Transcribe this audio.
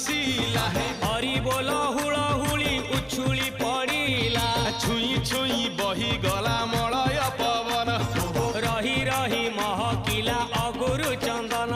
मिसिला है हरि बोल हुलहुली उछुली पड़िला छुई छुई बही गला मलय पवन रही रही महकिला अगुरु चंदन